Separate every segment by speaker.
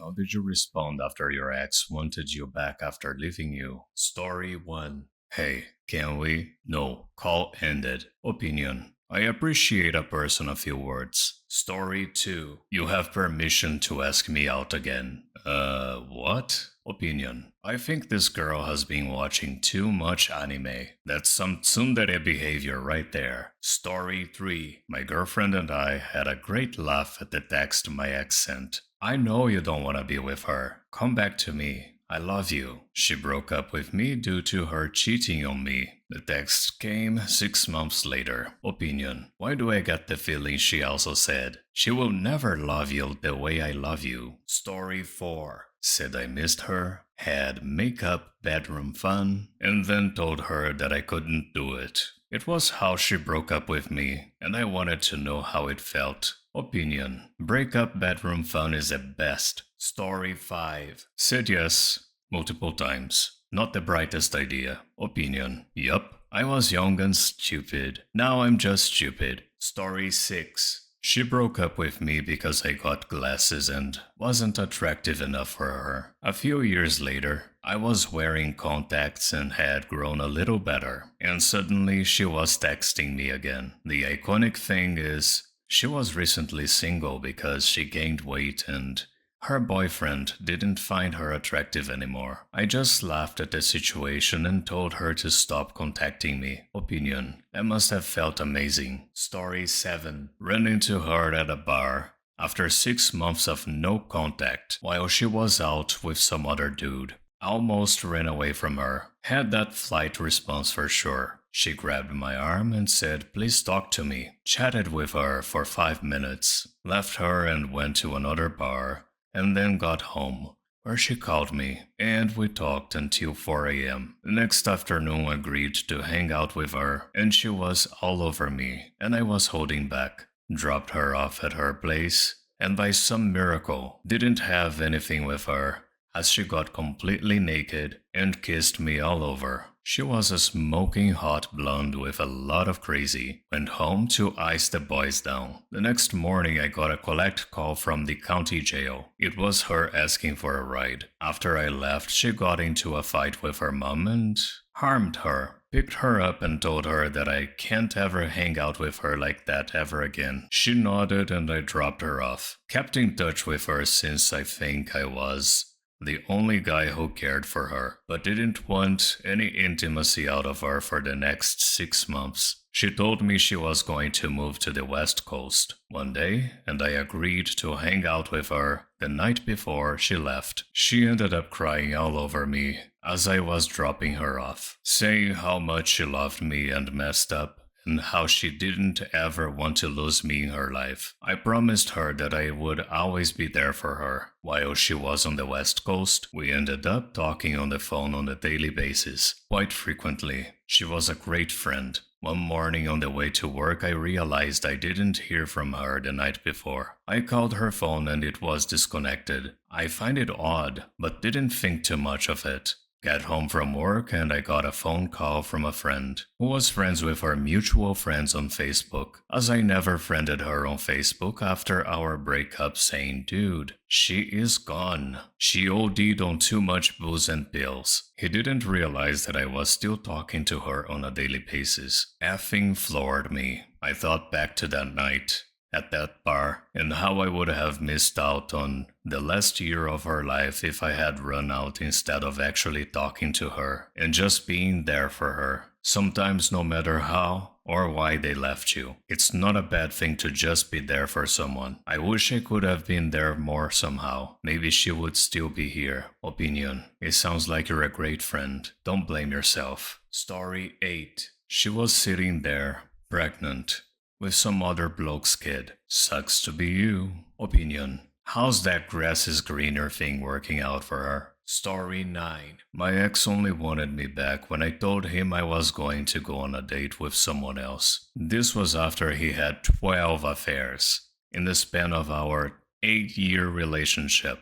Speaker 1: How did you respond after your ex wanted you back after leaving you? Story 1. Hey, can we? No. Call ended. Opinion. I appreciate a person a few words. Story 2. You have permission to ask me out again. What? Opinion. I think this girl has been watching too much anime. That's some tsundere behavior right there. Story 3. My girlfriend and I had a great laugh at the text my ex sent. I know you don't want to be with her. Come back to me. I love you. She broke up with me due to her cheating on me. The text came 6 months later. Opinion. Why do I get the feeling she also said, she will never love you the way I love you? Story 4. Said I missed her, had makeup, bedroom fun, and then told her that I couldn't do it. It was how she broke up with me, and I wanted to know how it felt. Opinion. Breakup bedroom fun is the best. Story 5. Said yes, multiple times. Not the brightest idea. Opinion. Yup, I was young and stupid. Now I'm just stupid. Story 6. She broke up with me because I got glasses and wasn't attractive enough for her. A few years later, I was wearing contacts and had grown a little better, and suddenly she was texting me again. The iconic thing is, she was recently single because she gained weight and her boyfriend didn't find her attractive anymore. I just laughed at the situation and told her to stop contacting me. Opinion. That must have felt amazing. Story 7. Ran into her at a bar after 6 months of no contact while she was out with some other dude. Almost ran away from her. Had that flight response for sure. She grabbed my arm and said, please talk to me. Chatted with her for 5 minutes. Left her and went to another bar. And then got home, where she called me, and we talked until 4 a.m. The next afternoon agreed to hang out with her, and she was all over me, and I was holding back. Dropped her off at her place, and by some miracle, didn't have anything with her, as she got completely naked and kissed me all over. She was a smoking hot blonde with a lot of crazy. Went home to ice the boys down. The next morning I got a collect call from the county jail. It was her asking for a ride. After I left, she got into a fight with her mom and harmed her. Picked her up and told her that I can't ever hang out with her like that ever again. She nodded and I dropped her off. Kept in touch with her since I think I was the only guy who cared for her, but didn't want any intimacy out of her for the next 6 months. She told me she was going to move to the West Coast one day, and I agreed to hang out with her the night before she left. She ended up crying all over me as I was dropping her off, saying how much she loved me and messed up, and how she didn't ever want to lose me in her life. I promised her that I would always be there for her. While she was on the West Coast, we ended up talking on the phone on a daily basis, quite frequently. She was a great friend. One morning on the way to work, I realized I didn't hear from her the night before. I called her phone and it was disconnected. I find it odd, but didn't think too much of it. Got home from work and I got a phone call from a friend who was friends with our mutual friends on Facebook, as I never friended her on Facebook after our breakup, saying, dude, she is gone. She OD'd on too much booze and pills. He didn't realize that I was still talking to her on a daily basis. Effing floored me. I thought back to that night at that bar and how I would have missed out on the last year of her life if I had run out instead of actually talking to her and just being there for her. Sometimes no matter how or why they left you, it's not a bad thing to just be there for someone. I wish I could have been there more somehow. Maybe she would still be here. Opinion. It sounds like you're a great friend. Don't blame yourself. Story 8. She was sitting there, pregnant, with some other bloke's kid. Sucks to be you. Opinion. How's that grass is greener thing working out for her? Story 9. My ex only wanted me back when I told him I was going to go on a date with someone else. This was after he had 12 affairs in the span of our 8-year relationship.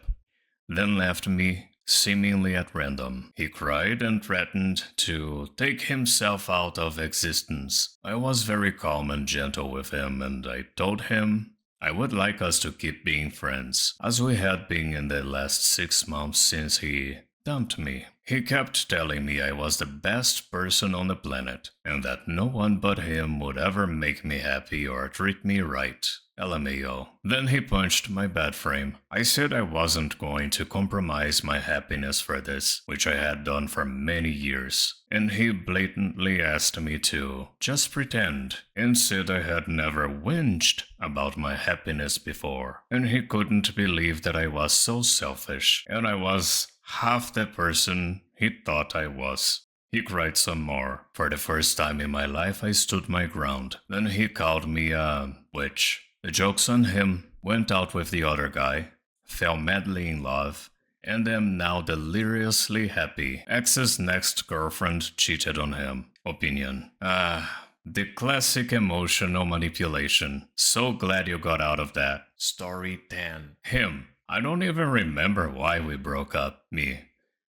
Speaker 1: Then left me seemingly at random. He cried and threatened to take himself out of existence. I was very calm and gentle with him, and I told him I would like us to keep being friends, as we had been in the last 6 months since he dumped me. He kept telling me I was the best person on the planet, and that no one but him would ever make me happy or treat me right. LMAO. Then he punched my bed frame. I said I wasn't going to compromise my happiness for this, which I had done for many years, and he blatantly asked me to just pretend, and said I had never whinged about my happiness before, and he couldn't believe that I was so selfish, and I was half the person he thought I was. He cried some more. For the first time in my life, I stood my ground. Then he called me a witch. The joke's on him. Went out with the other guy, fell madly in love, and am now deliriously happy. Ex's next girlfriend cheated on him. Opinion. The classic emotional manipulation. So glad you got out of that. Story 10. Him. I don't even remember why we broke up. Me.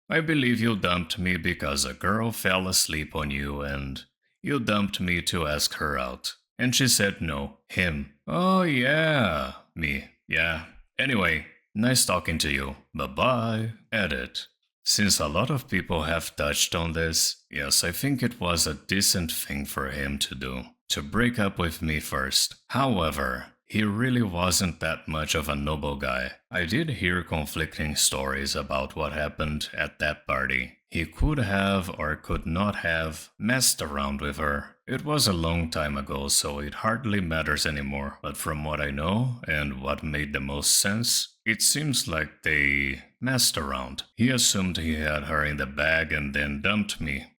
Speaker 1: I believe you dumped me because a girl fell asleep on you and you dumped me to ask her out. And she said no. Him. Oh yeah. Me. Yeah. Anyway, nice talking to you. Bye-bye. Edit. Since a lot of people have touched on this, yes, I think it was a decent thing for him to do, to break up with me first. However, he really wasn't that much of a noble guy. I did hear conflicting stories about what happened at that party. He could have or could not have messed around with her. It was a long time ago, so it hardly matters anymore. But from what I know, and what made the most sense, it seems like they messed around. He assumed he had her in the bag and then dumped me,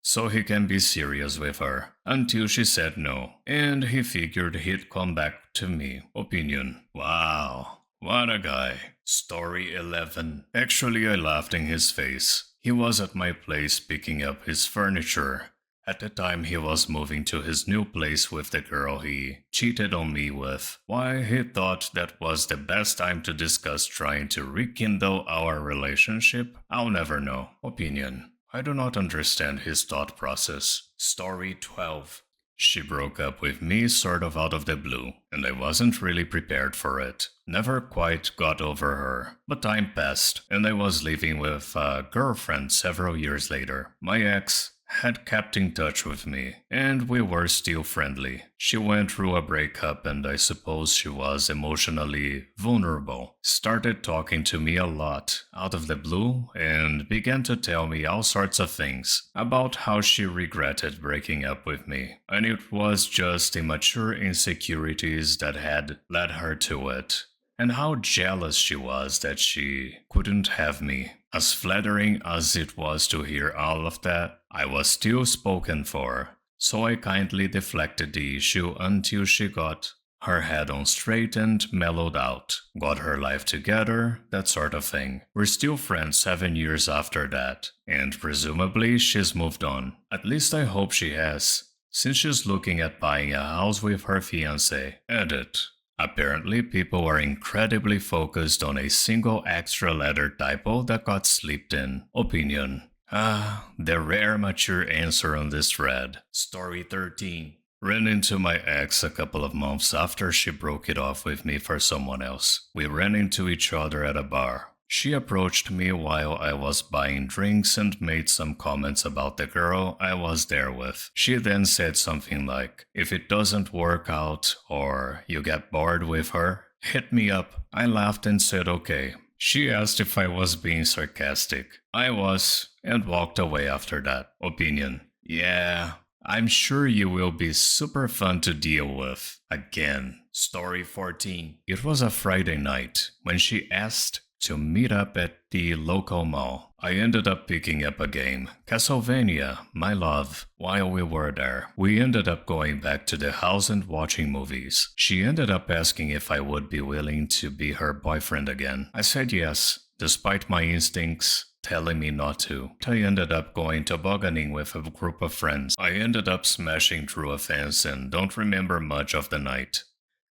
Speaker 1: so he can be serious with her, until she said no, and he figured he'd come back to me. Opinion. Wow, what a guy. Story 11. Actually, I laughed in his face. He was at my place picking up his furniture. At the time he was moving to his new place with the girl he cheated on me with. Why he thought that was the best time to discuss trying to rekindle our relationship, I'll never know. Opinion. I do not understand his thought process. Story 12. She broke up with me sort of out of the blue, and I wasn't really prepared for it. Never quite got over her. But time passed, and I was living with a girlfriend several years later. My ex had kept in touch with me, and we were still friendly. She went through a breakup, and I suppose she was emotionally vulnerable. Started talking to me a lot, out of the blue, and began to tell me all sorts of things about how she regretted breaking up with me. And it was just immature insecurities that had led her to it. And how jealous she was that she couldn't have me. As flattering as it was to hear all of that, I was still spoken for, so I kindly deflected the issue until she got her head on straight and mellowed out, got her life together, that sort of thing. We're still friends 7 years after that, and presumably she's moved on. At least I hope she has, since she's looking at buying a house with her fiancé. Edit. Apparently, people are incredibly focused on a single extra letter typo that got slipped in. Opinion. The rare mature answer on this thread. Story 13. Ran into my ex a couple of months after she broke it off with me for someone else. We ran into each other at a bar. She approached me while I was buying drinks and made some comments about the girl I was there with. She then said something like, "If it doesn't work out or you get bored with her, hit me up." I laughed and said okay. She asked if I was being sarcastic. I was, and walked away after that. Opinion. Yeah, I'm sure you will be super fun to deal with. Again. Story 14. It was a Friday night when she asked to meet up at the local mall. I ended up picking up a game, Castlevania, my love. While we were there, we ended up going back to the house and watching movies. She ended up asking if I would be willing to be her boyfriend again. I said yes, despite my instincts telling me not to. I ended up going tobogganing with a group of friends. I ended up smashing through a fence and don't remember much of the night.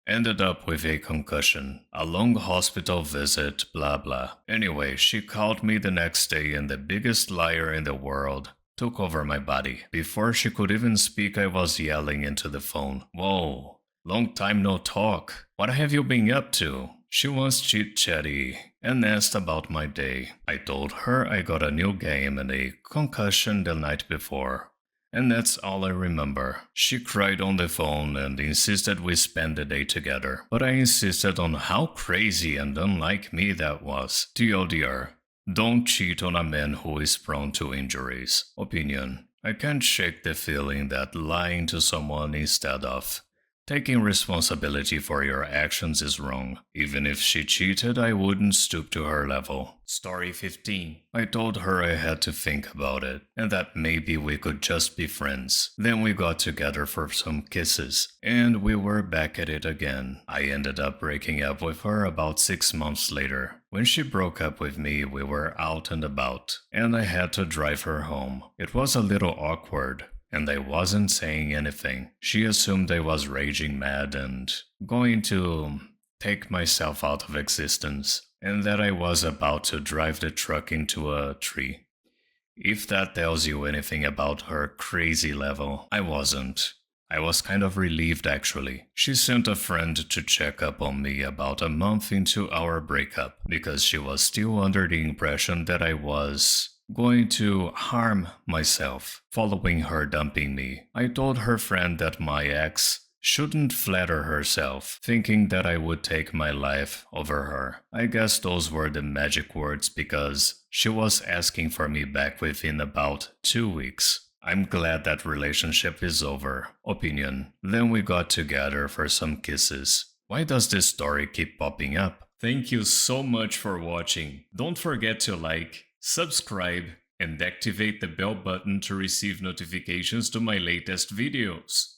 Speaker 1: Ended up with a concussion, a long hospital visit, blah blah. Anyway, she called me the next day and the biggest liar in the world took over my body. Before she could even speak, I was yelling into the phone, "Whoa, Long time no talk. What have you been up to? She was chit-chatty and asked about my day. I told her I got a new game and a concussion the night before. And that's all I remember. She cried on the phone and insisted we spend the day together. But I insisted on how crazy and unlike me that was. TLDR. Don't cheat on a man who is prone to injuries. Opinion. I can't shake the feeling that lying to someone instead of taking responsibility for your actions is wrong. Even if she cheated, I wouldn't stoop to her level. Story 15. I told her I had to think about it, and that maybe we could just be friends. Then we got together for some kisses, and we were back at it again. I ended up breaking up with her about 6 months later. When she broke up with me, we were out and about, and I had to drive her home. It was a little awkward, and I wasn't saying anything. She assumed I was raging mad and going to take myself out of existence, and that I was about to drive the truck into a tree. If that tells you anything about her crazy level, I wasn't. I was kind of relieved actually. She sent a friend to check up on me about a month into our breakup because she was still under the impression that I was going to harm myself following her dumping me. I told her friend that my ex shouldn't flatter herself, thinking that I would take my life over her. I guess those were the magic words because she was asking for me back within about 2 weeks. I'm glad that relationship is over. Opinion. Then we got together for some kisses. Why does this story keep popping up? Thank you so much for watching. Don't forget to like, subscribe, and activate the bell button to receive notifications to my latest videos.